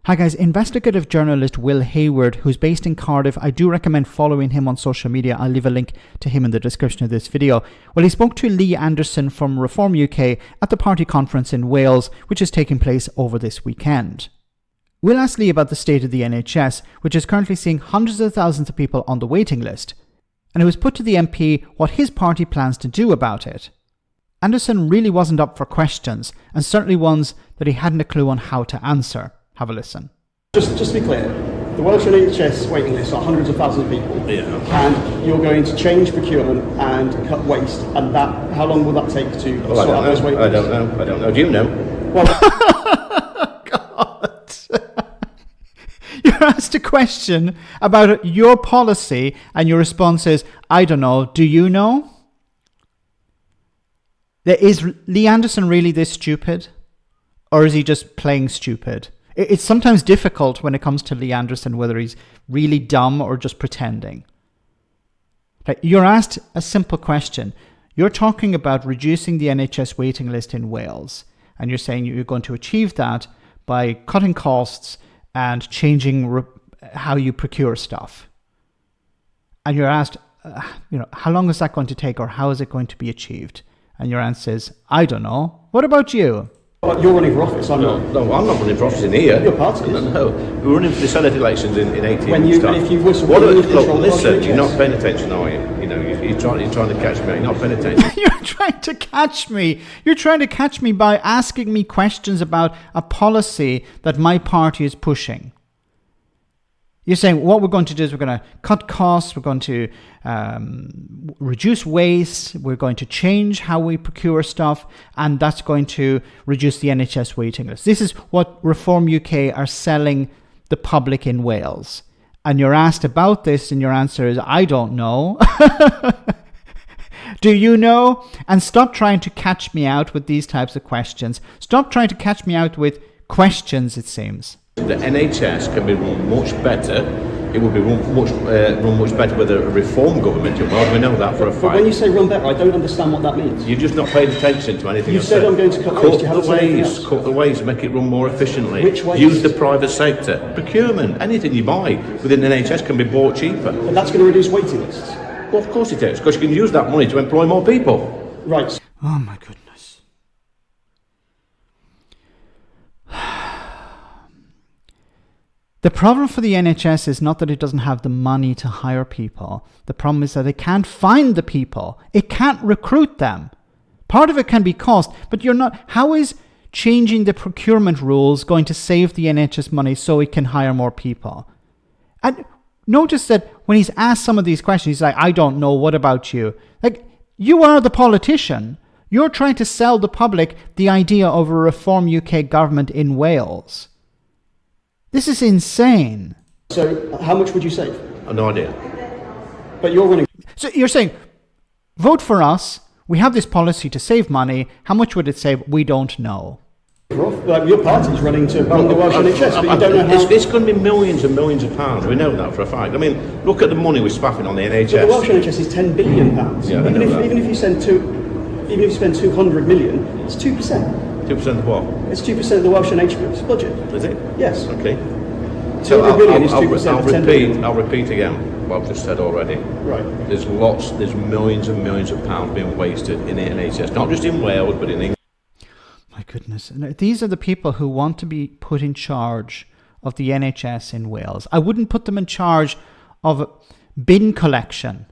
Hi guys, investigative journalist Will Hayward, who's based in Cardiff. I do recommend following him on social media. I'll leave a link to him in the description of this video. Well, he spoke to Lee Anderson from Reform UK at the party conference in Wales, which is taking place over this weekend. Will asked Lee about the state of the NHS, which is currently seeing hundreds of thousands of people on the waiting list. And it was put to the MP what his party plans to do about it. Anderson really wasn't up for questions, and certainly ones that he hadn't a clue on how to answer. Have a listen. Just to be clear, the Welsh NHS waiting lists are hundreds of thousands of people, and you're going to change procurement and cut waste, and that, how long will that take to sort out those waiting lists? I don't know. Do you know? Well, God. You're asked a question about your policy, and your response is, I don't know. Do you know? Is Lee Anderson really this stupid? Or is he just playing stupid? It's sometimes difficult when it comes to Lee Anderson whether he's really dumb or just pretending. You're asked a simple question. You're talking about reducing the NHS waiting list in Wales, and you're saying you're going to achieve that by cutting costs and changing how you procure stuff. And you're asked, how long is that going to take, or how is it going to be achieved? And your answer is, I don't know. What about you? You're running for office, I'm not. No, I'm not running for office in here. Your party is. No, we're running for the Senate elections in 18 When months' time. if you whistle, listen, you're not paying attention, are you? You're trying to catch me. You're not paying attention. You're trying to catch me. You're trying to catch me by asking me questions about a policy that my party is pushing. You're saying what we're going to do is we're going to cut costs, we're going to reduce waste, we're going to change how we procure stuff, and that's going to reduce the NHS waiting list. This is what Reform UK are selling the public in Wales. And you're asked about this, and your answer is, I don't know. Do you know? And stop trying to catch me out with these types of questions. Stop trying to catch me out with questions, it seems. The NHS can be run much better. It would be run much better with a reform government. Well, we know that for a fact. But when you say run better, I don't understand what that means. You're just not paying attention to anything. You said I'm going to cut waste. Cut the waste, make it run more efficiently. Which waste? Use the private sector. Procurement, anything you buy within the NHS can be bought cheaper. But that's going to reduce waiting lists. Well, of course it is, because you can use that money to employ more people. Right. Oh my goodness. The problem for the NHS is not that it doesn't have the money to hire people. The problem is that it can't find the people. It can't recruit them. Part of it can be cost, but you're not. How is changing the procurement rules going to save the NHS money so it can hire more people? And notice that when he's asked some of these questions, he's like, I don't know, what about you? Like, you are the politician. You're trying to sell the public the idea of a Reform UK government in Wales. This is insane. So how much would you save? No idea. But you're running. So you're saying, vote for us. We have this policy to save money. How much would it save? We don't know. Like your party's running to run the Welsh NHS, but you don't know how. It's going to be millions and millions of pounds. We know that for a fact. I mean, look at the money we're spaffing on the NHS. But the Welsh NHS is £10 billion. Yeah, even if you spend 200 million, it's 2%. 2% of what? It's 2% of the Welsh NHS budget. Is it? Yes. Okay. 200 billion is 2% of 10 billion. I'll repeat again what I've just said already. Right. There's millions and millions of pounds being wasted in the NHS, not just in Wales, but in England. My goodness. And these are the people who want to be put in charge of the NHS in Wales. I wouldn't put them in charge of bin collection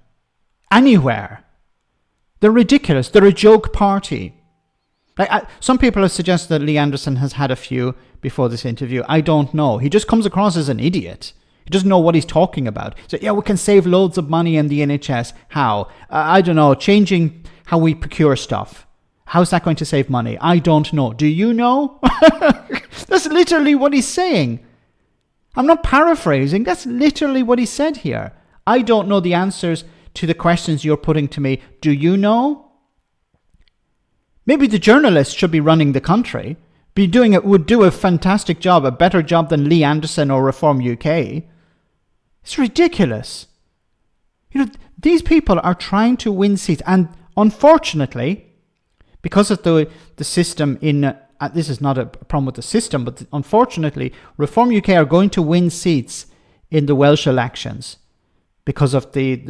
anywhere. They're ridiculous. They're a joke party. Some people have suggested that Lee Anderson has had a few before this interview. I don't know. He just comes across as an idiot. He doesn't know what he's talking about. So, yeah, we can save loads of money in the NHS. How? I don't know. Changing how we procure stuff. How's that going to save money? I don't know. Do you know? That's literally what he's saying. I'm not paraphrasing. That's literally what he said here. I don't know the answers to the questions you're putting to me. Do you know? Maybe the journalists should be running the country. Would do a fantastic job, a better job than Lee Anderson or Reform UK. It's ridiculous. These people are trying to win seats, and unfortunately, because of the system in this is not a problem with the system, but unfortunately, Reform UK are going to win seats in the Welsh elections because of the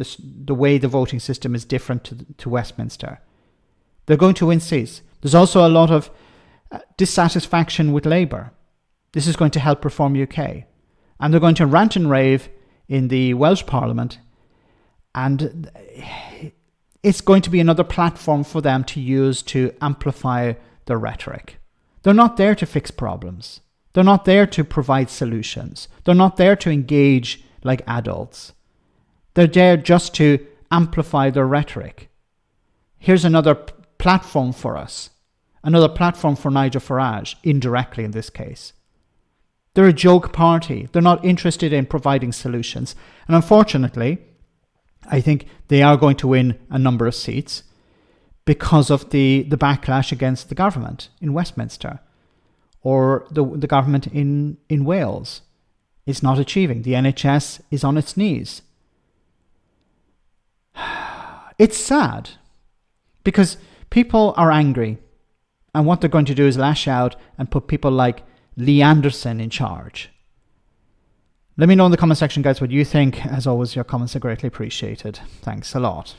way the voting system is different to Westminster. They're going to win seats. There's also a lot of dissatisfaction with Labour. This is going to help Reform UK. And they're going to rant and rave in the Welsh Parliament, and it's going to be another platform for them to use to amplify their rhetoric. They're not there to fix problems. They're not there to provide solutions. They're not there to engage like adults. They're there just to amplify their rhetoric. Here's another platform for us. Another platform for Nigel Farage, indirectly in this case. They're a joke party. They're not interested in providing solutions. And unfortunately, I think they are going to win a number of seats because of the backlash against the government in Westminster, or the government in Wales. It's not achieving. The NHS is on its knees. It's sad because people are angry, and what they're going to do is lash out and put people like Lee Anderson in charge. Let me know in the comment section, guys, what you think. As always, your comments are greatly appreciated. Thanks a lot.